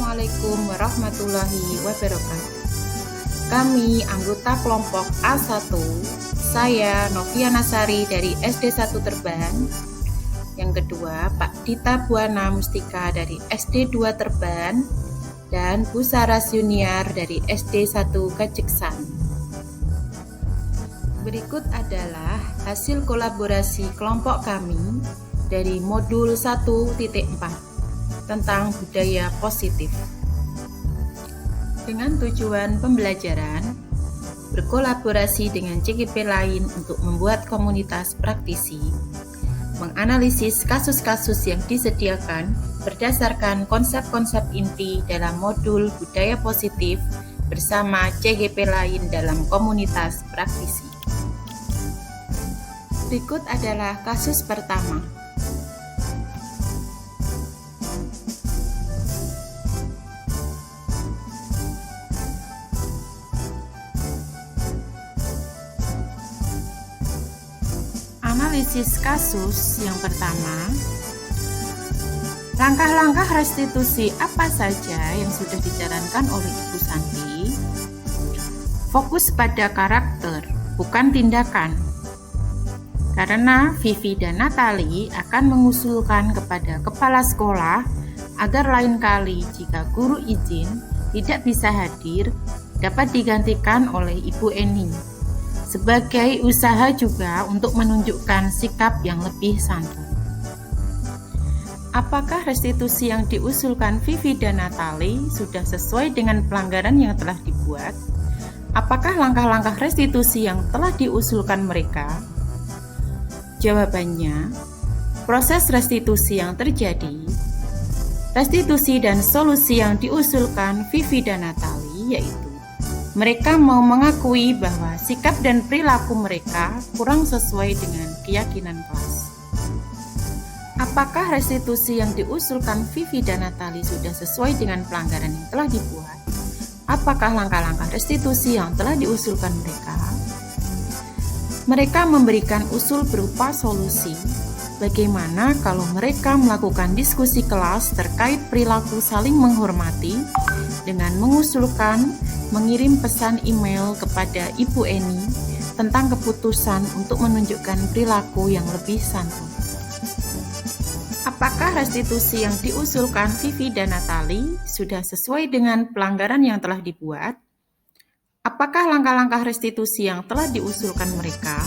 Assalamualaikum warahmatullahi wabarakatuh. Kami anggota kelompok A1, saya Novia Nasari dari SD 1 Terban. Yang kedua, Pak Dita Buana Mustika dari SD 2 Terban dan Bu Saras Junior dari SD 1 Kajeksan. Berikut adalah hasil kolaborasi kelompok kami dari modul 1.4 tentang budaya positif. Dengan tujuan pembelajaran, berkolaborasi dengan CGP lain untuk membuat komunitas praktisi, menganalisis kasus-kasus yang disediakan berdasarkan konsep-konsep inti dalam modul budaya positif bersama CGP lain dalam komunitas praktisi. Berikut adalah kasus pertama. Analisis kasus yang pertama, langkah-langkah restitusi apa saja yang sudah dijalankan oleh Ibu Santi? Fokus pada karakter, bukan tindakan. Karena Vivi dan Natali akan mengusulkan kepada kepala sekolah agar lain kali jika guru izin tidak bisa hadir, dapat digantikan oleh Ibu Eni. Sebagai usaha juga untuk menunjukkan sikap yang lebih santun. Apakah restitusi yang diusulkan Vivi dan Natali sudah sesuai dengan pelanggaran yang telah dibuat? Apakah langkah-langkah restitusi yang telah diusulkan mereka? Jawabannya, proses restitusi yang terjadi, restitusi dan solusi yang diusulkan Vivi dan Natali yaitu mereka mau mengakui bahwa sikap dan perilaku mereka kurang sesuai dengan keyakinan kelas. Apakah restitusi yang diusulkan Vivi dan Natali sudah sesuai dengan pelanggaran yang telah dibuat? Apakah langkah-langkah restitusi yang telah diusulkan mereka? Mereka memberikan usul berupa solusi. Bagaimana kalau mereka melakukan diskusi kelas terkait perilaku saling menghormati dengan mengusulkan mengirim pesan email kepada Ibu Eni tentang keputusan untuk menunjukkan perilaku yang lebih santun. Apakah restitusi yang diusulkan Vivi dan Natali sudah sesuai dengan pelanggaran yang telah dibuat? Apakah langkah-langkah restitusi yang telah diusulkan mereka?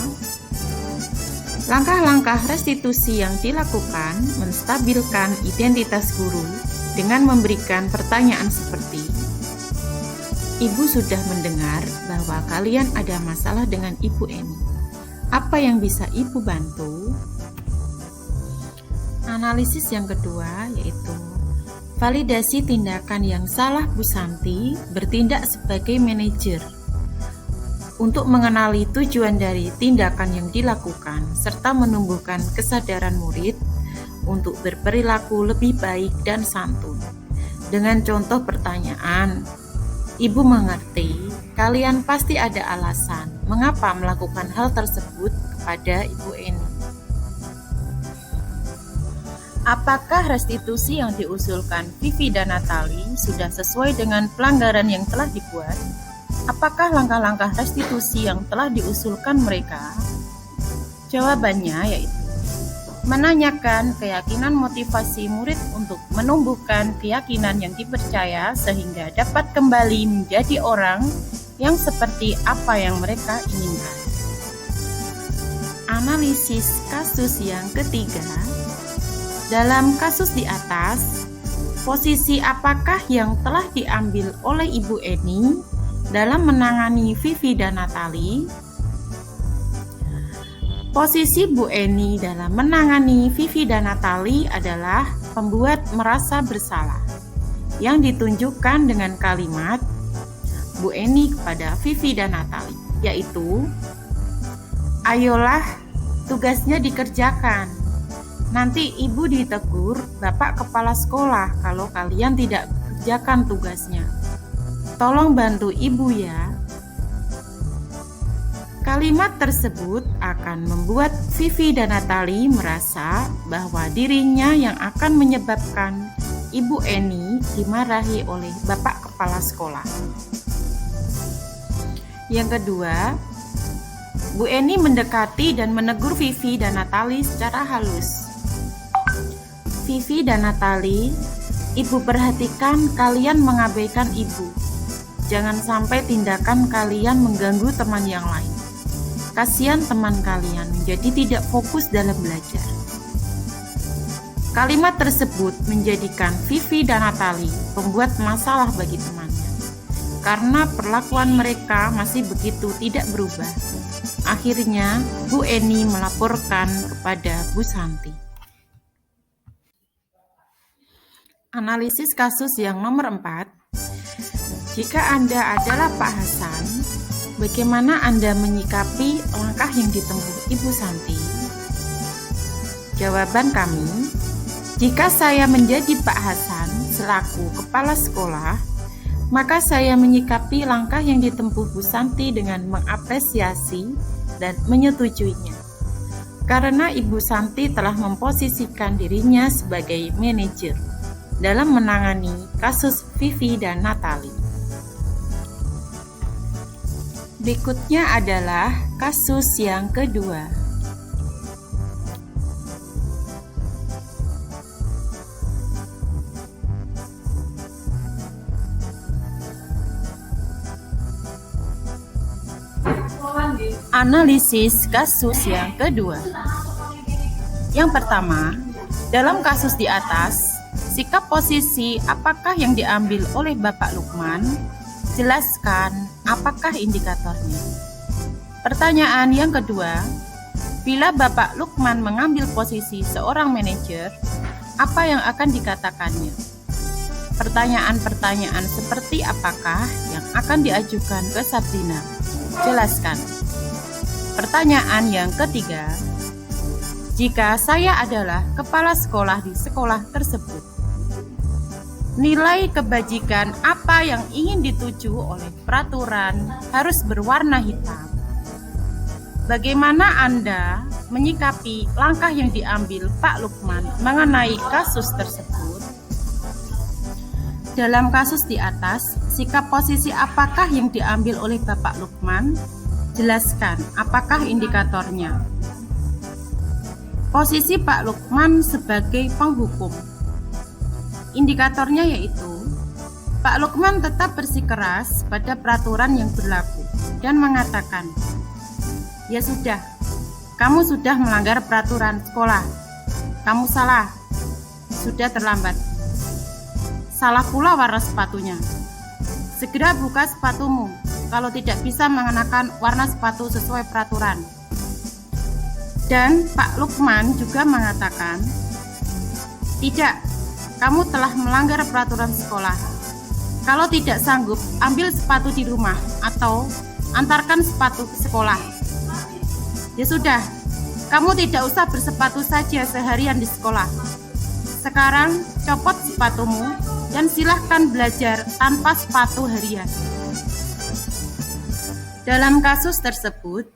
Langkah-langkah restitusi yang dilakukan menstabilkan identitas guru dengan memberikan pertanyaan seperti, Ibu sudah mendengar bahwa kalian ada masalah dengan Ibu Eni. Apa yang bisa Ibu bantu? Analisis yang kedua yaitu validasi tindakan yang salah Bu Santi bertindak sebagai manajer untuk mengenali tujuan dari tindakan yang dilakukan serta menumbuhkan kesadaran murid untuk berperilaku lebih baik dan santun. Dengan contoh pertanyaan, Ibu mengerti, kalian pasti ada alasan mengapa melakukan hal tersebut kepada Ibu Eni. Apakah restitusi yang diusulkan Vivi dan Natali sudah sesuai dengan pelanggaran yang telah dibuat? Apakah langkah-langkah restitusi yang telah diusulkan mereka? Jawabannya yaitu menanyakan keyakinan motivasi murid untuk menumbuhkan keyakinan yang dipercaya sehingga dapat kembali menjadi orang yang seperti apa yang mereka inginkan. Analisis kasus yang ketiga, dalam kasus di atas, posisi apakah yang telah diambil oleh Ibu Eni dalam menangani Vivi dan Natali? Posisi Bu Eni dalam menangani Vivi dan Natali adalah pembuat merasa bersalah, yang ditunjukkan dengan kalimat Bu Eni kepada Vivi dan Natali, yaitu, ayolah tugasnya dikerjakan. Nanti Ibu ditegur Bapak Kepala Sekolah kalau kalian tidak kerjakan tugasnya. Tolong bantu Ibu ya. Kalimat tersebut akan membuat Vivi dan Natali merasa bahwa dirinya yang akan menyebabkan Ibu Eni dimarahi oleh Bapak Kepala Sekolah. Yang kedua, Bu Eni mendekati dan menegur Vivi dan Natali secara halus. Vivi dan Natali, Ibu perhatikan kalian mengabaikan Ibu. Jangan sampai tindakan kalian mengganggu teman yang lain. Kasihan teman kalian menjadi tidak fokus dalam belajar. Kalimat tersebut menjadikan Vivi dan Natali pembuat masalah bagi temannya, karena perlakuan mereka masih begitu tidak berubah. Akhirnya, Bu Eni melaporkan kepada Bu Santi. Analisis kasus yang nomor 4. Jika Anda adalah Pak Hasan, bagaimana Anda menyikapi langkah yang ditempuh Ibu Santi? Jawaban kami, jika saya menjadi Pak Hasan selaku kepala sekolah, maka saya menyikapi langkah yang ditempuh Bu Santi dengan mengapresiasi dan menyetujuinya. Karena Ibu Santi telah memposisikan dirinya sebagai manajer dalam menangani kasus Vivi dan Natali. Berikutnya adalah kasus yang kedua. Analisis kasus yang kedua. Yang pertama, dalam kasus di atas, sikap posisi apakah yang diambil oleh Bapak Lukman? Jelaskan apakah indikatornya. Pertanyaan yang kedua, bila Bapak Lukman mengambil posisi seorang manajer, apa yang akan dikatakannya? Pertanyaan-pertanyaan seperti apakah yang akan diajukan ke Sabrina? Jelaskan. Pertanyaan yang ketiga, jika saya adalah kepala sekolah di sekolah tersebut, nilai kebajikan apa yang ingin dituju oleh peraturan harus berwarna hitam. Bagaimana Anda menyikapi langkah yang diambil Pak Lukman mengenai kasus tersebut? Dalam kasus di atas, sikap posisi apakah yang diambil oleh Bapak Lukman? Jelaskan apakah indikatornya. Posisi Pak Lukman sebagai penghukum. Indikatornya yaitu Pak Lukman tetap bersikeras pada peraturan yang berlaku dan mengatakan, "Ya sudah, kamu sudah melanggar peraturan sekolah. Kamu salah. Sudah terlambat. Salah pula warna sepatunya. Segera buka sepatumu kalau tidak bisa mengenakan warna sepatu sesuai peraturan." Dan Pak Lukman juga mengatakan, "Tidak, kamu telah melanggar peraturan sekolah. Kalau tidak sanggup, ambil sepatu di rumah atau antarkan sepatu ke sekolah. Ya sudah, kamu tidak usah bersepatu saja seharian di sekolah. Sekarang copot sepatumu dan silahkan belajar tanpa sepatu harian." Dalam kasus tersebut,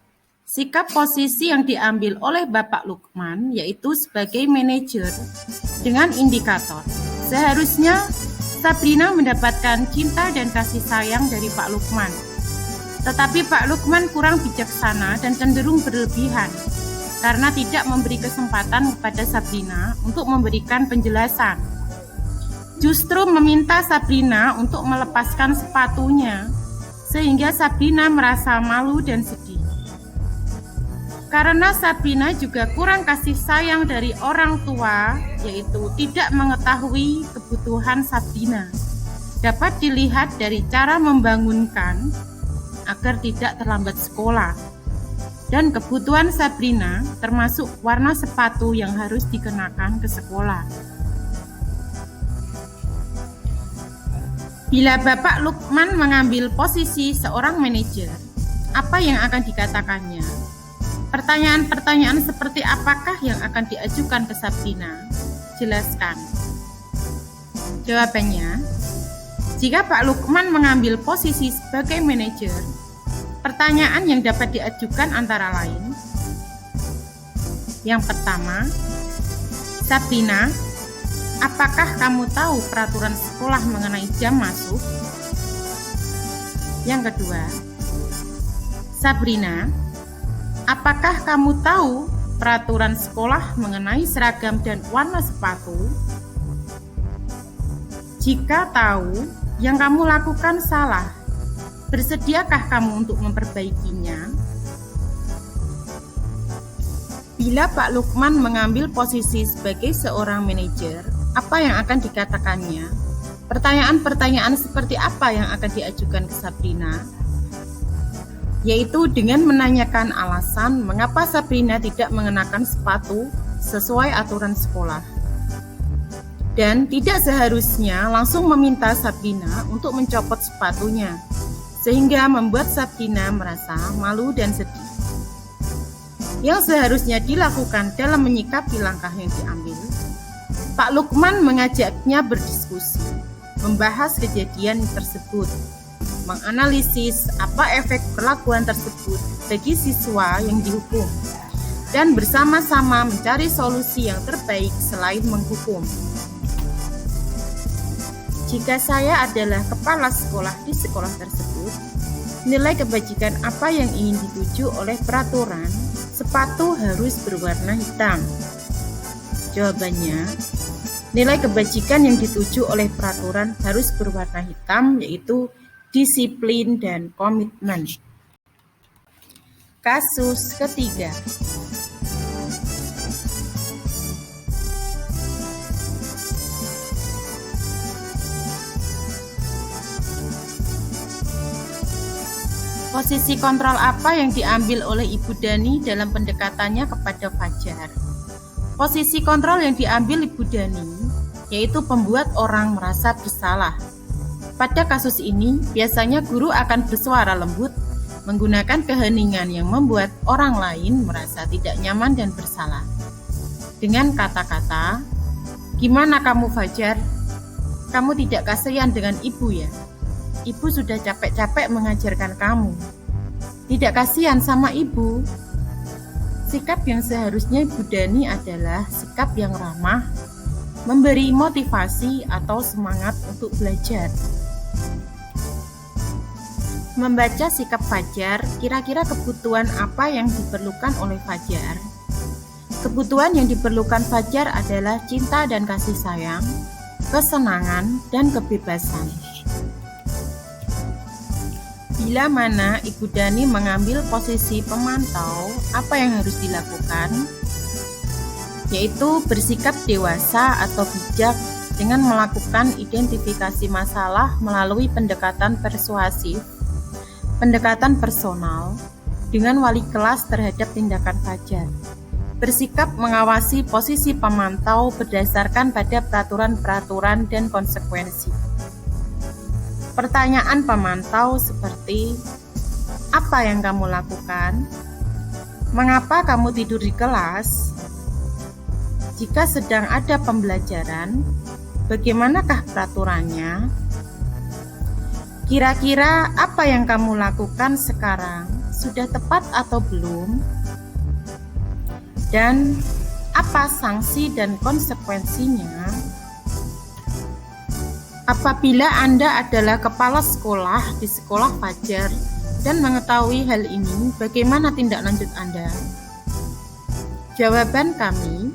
sikap posisi yang diambil oleh Bapak Lukman yaitu sebagai manajer dengan indikator. Seharusnya Sabrina mendapatkan cinta dan kasih sayang dari Pak Lukman. Tetapi Pak Lukman kurang bijaksana dan cenderung berlebihan karena tidak memberi kesempatan kepada Sabrina untuk memberikan penjelasan. Justru meminta Sabrina untuk melepaskan sepatunya, sehingga Sabrina merasa malu dan sedih. Karena Sabrina juga kurang kasih sayang dari orang tua, yaitu tidak mengetahui kebutuhan Sabrina. Dapat dilihat dari cara membangunkan agar tidak terlambat sekolah. Dan kebutuhan Sabrina termasuk warna sepatu yang harus dikenakan ke sekolah. Bila Bapak Lukman mengambil posisi seorang manajer, apa yang akan dikatakannya? Pertanyaan-pertanyaan seperti apakah yang akan diajukan ke Sabrina? Jelaskan. Jawabannya, jika Pak Lukman mengambil posisi sebagai manajer, pertanyaan yang dapat diajukan antara lain, yang pertama, Sabrina, Apakah kamu tahu peraturan sekolah mengenai jam masuk? Yang kedua, Sabrina, apakah kamu tahu peraturan sekolah mengenai seragam dan warna sepatu? Jika tahu, yang kamu lakukan salah, bersediakah kamu untuk memperbaikinya? Bila Pak Lukman mengambil posisi sebagai seorang manajer, apa yang akan dikatakannya? Pertanyaan-pertanyaan seperti apa yang akan diajukan ke Sabrina? Yaitu dengan menanyakan alasan mengapa Sabrina tidak mengenakan sepatu sesuai aturan sekolah. Dan tidak seharusnya langsung meminta Sabrina untuk mencopot sepatunya, sehingga membuat Sabrina merasa malu dan sedih. Yang seharusnya dilakukan dalam menyikapi langkah yang diambil, Pak Lukman mengajaknya berdiskusi, membahas kejadian tersebut, menganalisis apa efek perlakuan tersebut bagi siswa yang dihukum, dan bersama-sama mencari solusi yang terbaik selain menghukum. Jika saya adalah kepala sekolah di sekolah tersebut, nilai kebajikan apa yang ingin dituju oleh peraturan sepatu harus berwarna hitam? Jawabannya, nilai kebajikan yang dituju oleh peraturan harus berwarna hitam, yaitu disiplin dan komitmen. Kasus ketiga. Posisi kontrol apa yang diambil oleh Ibu Dani dalam pendekatannya kepada Fajar? Posisi kontrol yang diambil Ibu Dani yaitu membuat orang merasa bersalah. Pada kasus ini, biasanya guru akan bersuara lembut, menggunakan keheningan yang membuat orang lain merasa tidak nyaman dan bersalah. Dengan kata-kata, "Gimana kamu Fajar? Kamu tidak kasihan dengan ibu ya? Ibu sudah capek-capek mengajarkan kamu. Tidak kasihan sama ibu." Sikap yang seharusnya Ibu Dani adalah sikap yang ramah, memberi motivasi atau semangat untuk belajar. Membaca sikap Fajar, kira-kira kebutuhan apa yang diperlukan oleh Fajar? Kebutuhan yang diperlukan Fajar adalah cinta dan kasih sayang, kesenangan, dan kebebasan. Bila mana Ibu Dani mengambil posisi pemantau, apa yang harus dilakukan? Yaitu bersikap dewasa atau bijak dengan melakukan identifikasi masalah melalui pendekatan persuasif, pendekatan personal dengan wali kelas terhadap tindakan Fajar. Bersikap mengawasi posisi pemantau berdasarkan pada peraturan-peraturan dan konsekuensi. Pertanyaan pemantau seperti, apa yang kamu lakukan? Mengapa kamu tidur di kelas? Jika sedang ada pembelajaran, bagaimanakah peraturannya? Kira-kira apa yang kamu lakukan sekarang sudah tepat atau belum? Dan apa sanksi dan konsekuensinya? Apabila Anda adalah kepala sekolah di sekolah Fajar dan mengetahui hal ini, bagaimana tindak lanjut Anda? Jawaban kami,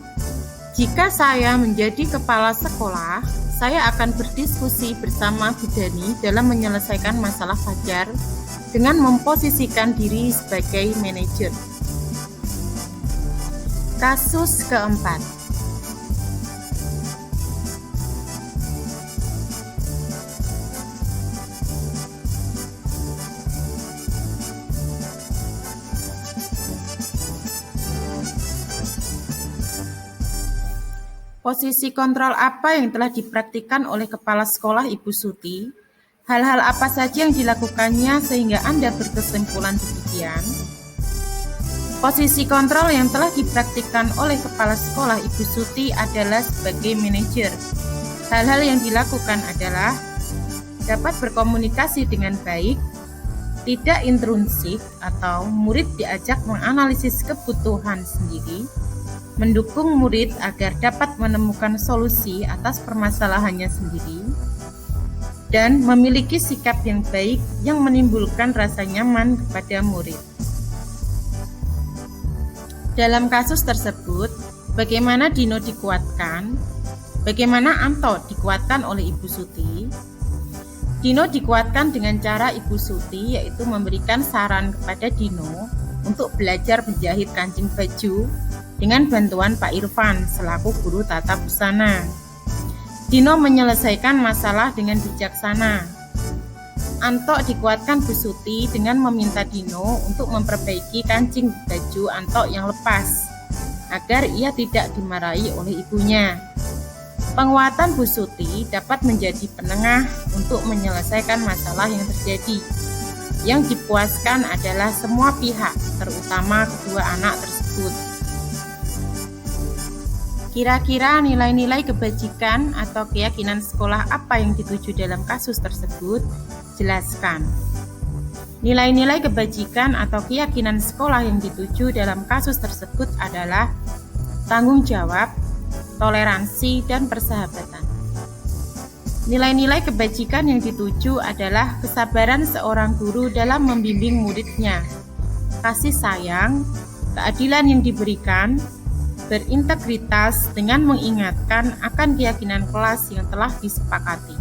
jika saya menjadi kepala sekolah, saya akan berdiskusi bersama Bu Dani dalam menyelesaikan masalah Fajar dengan memposisikan diri sebagai manajer. Kasus keempat. Posisi kontrol apa yang telah dipraktikkan oleh Kepala Sekolah Ibu Suti? Hal-hal apa saja yang dilakukannya sehingga Anda berkesimpulan demikian? Posisi kontrol yang telah dipraktikkan oleh Kepala Sekolah Ibu Suti adalah sebagai manajer. Hal-hal yang dilakukan adalah dapat berkomunikasi dengan baik, tidak intrusif atau murid diajak menganalisis kebutuhan sendiri, mendukung murid agar dapat menemukan solusi atas permasalahannya sendiri, dan memiliki sikap yang baik yang menimbulkan rasa nyaman kepada murid. Dalam kasus tersebut, bagaimana Dino dikuatkan? Bagaimana Anto dikuatkan oleh Ibu Suti? Dino dikuatkan dengan cara Ibu Suti, yaitu memberikan saran kepada Dino untuk belajar menjahit kancing baju dengan bantuan Pak Irfan selaku guru tata busana. Dino menyelesaikan masalah dengan bijaksana. Anto dikuatkan Bu Suti dengan meminta Dino untuk memperbaiki kancing baju Anto yang lepas, agar ia tidak dimarahi oleh ibunya. Penguatan Bu Suti dapat menjadi penengah untuk menyelesaikan masalah yang terjadi. Yang dipuaskan adalah semua pihak, terutama kedua anak tersebut. Kira-kira nilai-nilai kebajikan atau keyakinan sekolah apa yang dituju dalam kasus tersebut? Jelaskan. Nilai-nilai kebajikan atau keyakinan sekolah yang dituju dalam kasus tersebut adalah tanggung jawab, toleransi, dan persahabatan. Nilai-nilai kebajikan yang dituju adalah kesabaran seorang guru dalam membimbing muridnya, kasih sayang, keadilan yang diberikan, berintegritas dengan mengingatkan akan keyakinan kelas yang telah disepakati.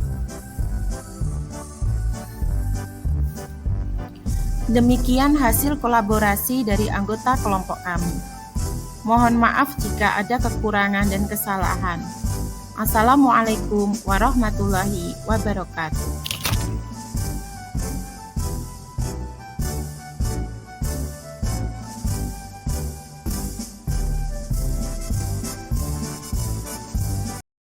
Demikian hasil kolaborasi dari anggota kelompok kami. Mohon maaf jika ada kekurangan dan kesalahan. Assalamualaikum warahmatullahi wabarakatuh.